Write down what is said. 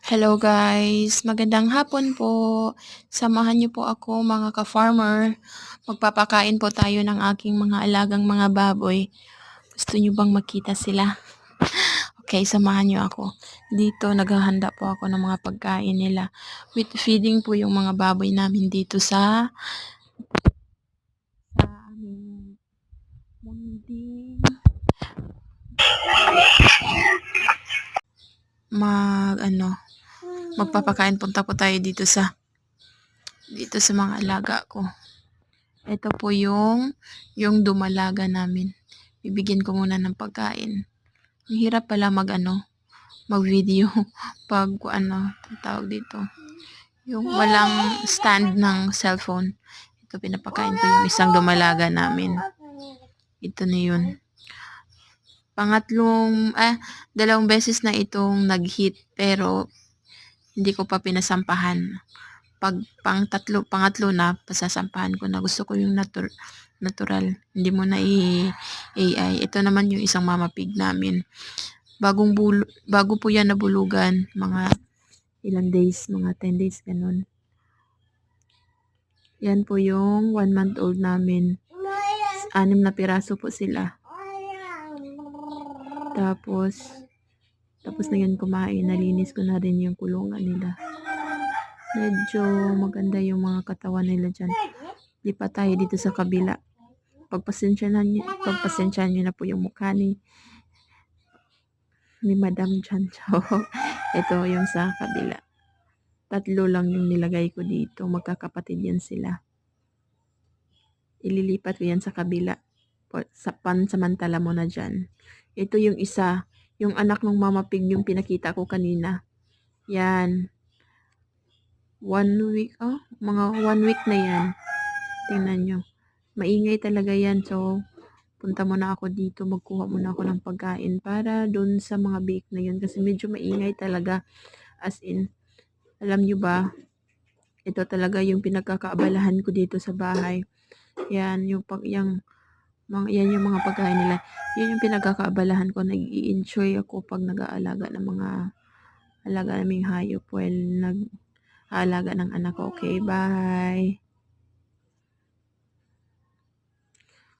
Hello guys, magandang hapon po. Samahan niyo po ako mga ka-farmer. Magpapakain po tayo ng aking mga alagang mga baboy. Gusto niyo bang makita sila? Okay, samahan niyo ako. Dito naghahanda po ako ng mga pagkain nila. With feeding po yung mga baboy namin dito sa aming munting magpapakain. Punta po tayo dito sa mga alaga ko. Ito po yung dumalaga namin. Bibigyan ko muna ng pagkain. Ang hirap pala mag-video pag tawag dito. Yung walang stand ng cellphone. Ito pinapakain ko yung isang dumalaga namin. Ito na yun. Dalawang beses na itong nag-hit pero hindi ko pa pinasampahan. Pag pangatlo na, pasasampahan ko na. Gusto ko yung natural. Hindi mo na AI. Ito naman yung isang mama pig namin. Bago po yan nabulugan. Mga ilang days, mga 10 days, ganun. Yan po yung 1 month old namin. 6 na piraso po sila. Tapos na yan kumain. Nalinis ko na rin yung kulungan nila. Medyo maganda yung mga katawan nila dyan. Lipat tayo dito sa kabila. Pagpasensyahan nyo na po yung mukha ni Madam Chan Chow. Ito yung sa kabila. 3 lang yung nilagay ko dito. Magkakapatid yan sila. Ililipat ko yan sa kabila. Pansamantala mo na dyan. Ito yung isa. Yung anak ng mama pig yung pinakita ko kanina. Yan. 1 week. Mga 1 week na yan. Tingnan nyo. Maingay talaga yan. So, punta muna ako dito. Magkuha muna ako ng pagkain para dun sa mga bake na yun. Kasi medyo maingay talaga. As in, alam nyo ba, ito talaga yung pinagkakaabalahan ko dito sa bahay. Yan yung mga pagkain nila. Yan yung pinagkakaabalahan ko. Nag-i-enjoy ako pag nag-aalaga ng mga alaga naming hayop while nag-aalaga ng anak ko. Okay, bye!